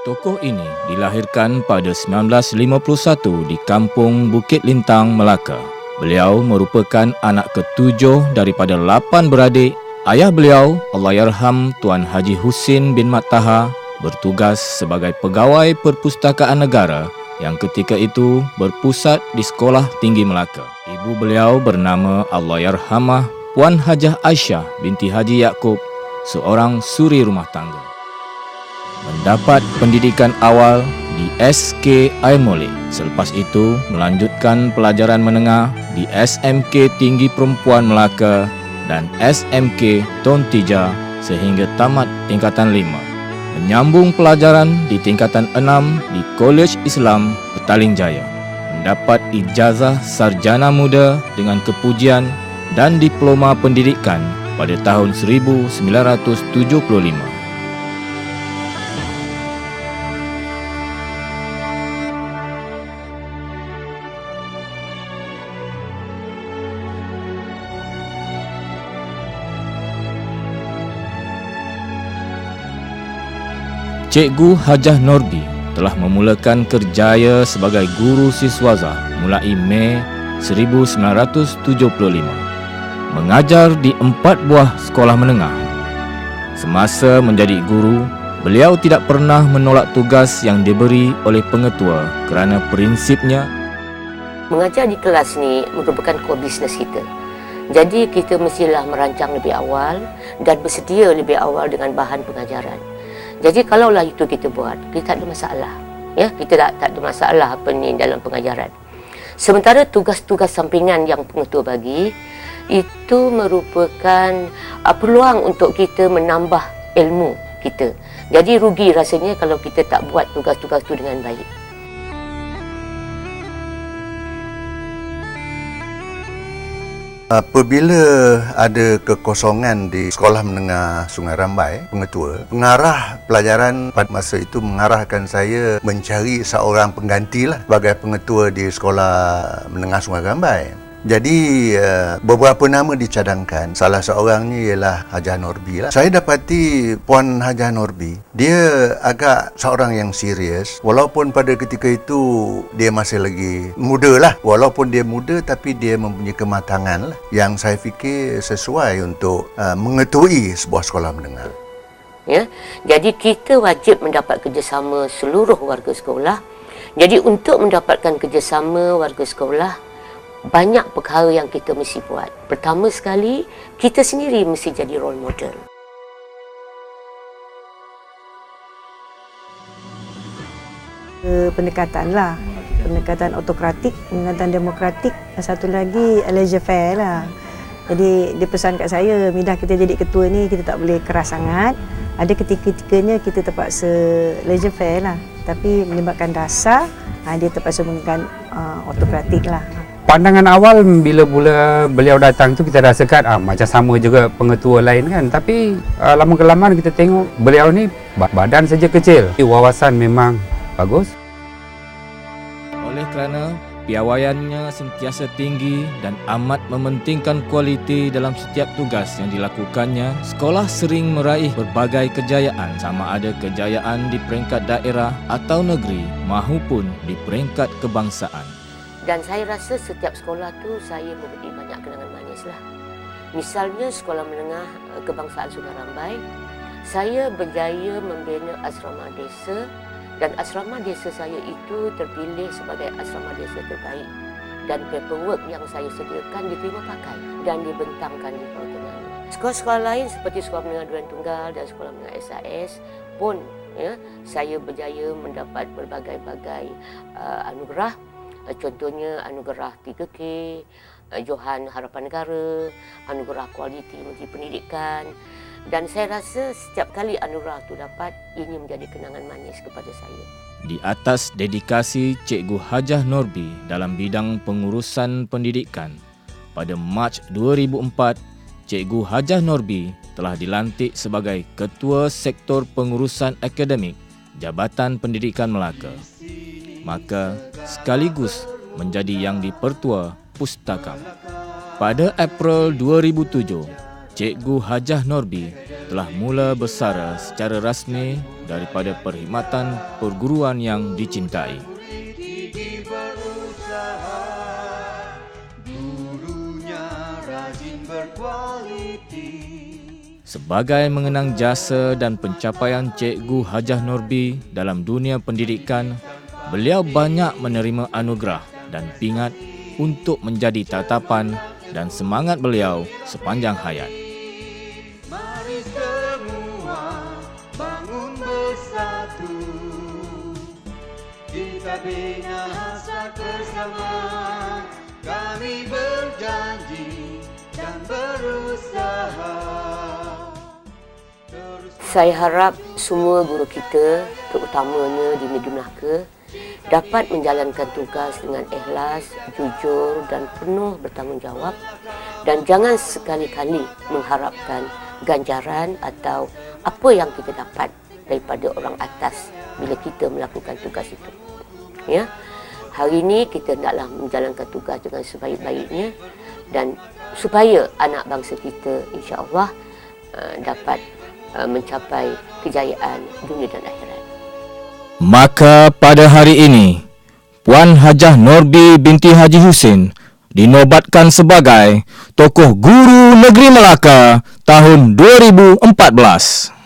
Tokoh ini dilahirkan pada 1951 di Kampung Bukit Lintang, Melaka. Beliau merupakan anak ketujuh daripada 8 beradik. Ayah beliau, Allahyarham Tuan Haji Husin bin Mat Taha, bertugas sebagai pegawai Perpustakaan Negara yang ketika itu berpusat di Sekolah Tinggi Melaka. Ibu beliau bernama Allahyarhamah Puan Hajah Aisyah binti Haji Yaakob, seorang suri rumah tangga. Mendapat pendidikan awal di SK Air Molek. Selepas itu melanjutkan pelajaran menengah di SMK Tinggi Perempuan Melaka dan SMK Tun Tija sehingga tamat tingkatan 5. Menyambung pelajaran di tingkatan 6 di Kolej Islam Petaling Jaya. Mendapat ijazah sarjana muda dengan kepujian dan diploma pendidikan pada tahun 1975. Cikgu Hajah Norbi telah memulakan kerjaya sebagai guru siswazah mulai Mei 1975. Mengajar di 4 buah sekolah menengah. Semasa menjadi guru, beliau tidak pernah menolak tugas yang diberi oleh pengetua kerana prinsipnya mengajar di kelas ni merupakan core business kita. Jadi kita mestilah merancang lebih awal dan bersedia lebih awal dengan bahan pengajaran. Jadi kalaulah itu kita buat, kita tak ada masalah. Ya, kita tak ada masalah apa ni dalam pengajaran. Sementara tugas-tugas sampingan yang pengetua bagi, itu merupakan peluang untuk kita menambah ilmu kita. Jadi rugi rasanya kalau kita tak buat tugas-tugas itu dengan baik. Apabila ada kekosongan di Sekolah Menengah Sungai Rambai, pengetua, pengarah pelajaran pada masa itu mengarahkan saya mencari seorang penggantilah sebagai pengetua di Sekolah Menengah Sungai Rambai. Jadi beberapa nama dicadangkan. Salah seorangnya ialah Hajah Norbi lah. Saya dapati Puan Hajah Norbi, dia agak seorang yang serius. Walaupun pada ketika itu dia masih lagi muda lah. Walaupun dia muda tapi dia mempunyai kematangan lah, yang saya fikir sesuai untuk mengetuai sebuah sekolah menengah. Ya, jadi kita wajib mendapat kerjasama seluruh warga sekolah. Jadi untuk mendapatkan kerjasama warga sekolah, banyak perkara yang kita mesti buat. Pertama sekali, kita sendiri mesti jadi role model. Pendekatan lah. Pendekatan autokratik, pendekatan demokratik. Dan satu lagi, laissez-faire lah. Jadi, dia pesan kat saya, Midah kita jadi ketua ni, kita tak boleh keras sangat. Ada ketika-ketikanya kita terpaksa laissez-faire lah. Tapi melibatkan dasar, dia terpaksa menggunakan autokratik lah. Pandangan awal bila beliau datang tu kita rasakan macam sama juga pengetua lain kan, tapi lama kelamaan kita tengok beliau ni badan saja kecil, wawasan memang bagus. Oleh kerana piawaiannya sentiasa tinggi dan amat mementingkan kualiti dalam setiap tugas yang dilakukannya, sekolah sering meraih berbagai kejayaan, sama ada kejayaan di peringkat daerah atau negeri maupun di peringkat kebangsaan. Dan saya rasa setiap sekolah tu saya memberi banyak kenangan manis lah. Misalnya Sekolah Menengah Kebangsaan Sungai Rambai, saya berjaya membina asrama desa dan asrama desa saya itu terpilih sebagai asrama desa terbaik. Dan paperwork yang saya sediakan diterima pakai dan dibentangkan di perkenaan. Sekolah-sekolah lain seperti Sekolah Menengah Durian Tunggal dan Sekolah Menengah SAS pun saya berjaya mendapat berbagai-bagai anugerah. Contohnya anugerah 3K, Johan Harapan Negara, anugerah kualiti Menteri Pendidikan. Dan saya rasa setiap kali anugerah itu dapat, ini menjadi kenangan manis kepada saya. Di atas dedikasi Cikgu Hajah Norbi dalam bidang pengurusan pendidikan, pada Mac 2004, Cikgu Hajah Norbi telah dilantik sebagai Ketua Sektor Pengurusan Akademik Jabatan Pendidikan Melaka. Maka sekaligus menjadi yang dipertua Pustakam. Pada April 2007, Cikgu Hajah Norbi telah mula bersara secara rasmi daripada perkhidmatan perguruan yang dicintai. Sebagai mengenang jasa dan pencapaian Cikgu Hajah Norbi dalam dunia pendidikan, beliau banyak menerima anugerah dan pingat untuk menjadi tatapan dan semangat beliau sepanjang hayat. Mari semua bangun bersatu, kita bina hasrat bersama, kami berjanji dan berusaha. Saya harap semua guru kita, terutamanya di Negeri Melaka, dapat menjalankan tugas dengan ikhlas, jujur dan penuh bertanggungjawab, dan jangan sekali-kali mengharapkan ganjaran atau apa yang kita dapat daripada orang atas bila kita melakukan tugas itu. Ya, hari ini kita hendaklah menjalankan tugas dengan sebaik-baiknya dan supaya anak bangsa kita insya-Allah dapat mencapai kejayaan dunia dan akhirat. Maka pada hari ini, Puan Hajah Norbi binti Haji Husin dinobatkan sebagai Tokoh Guru Negeri Melaka tahun 2014.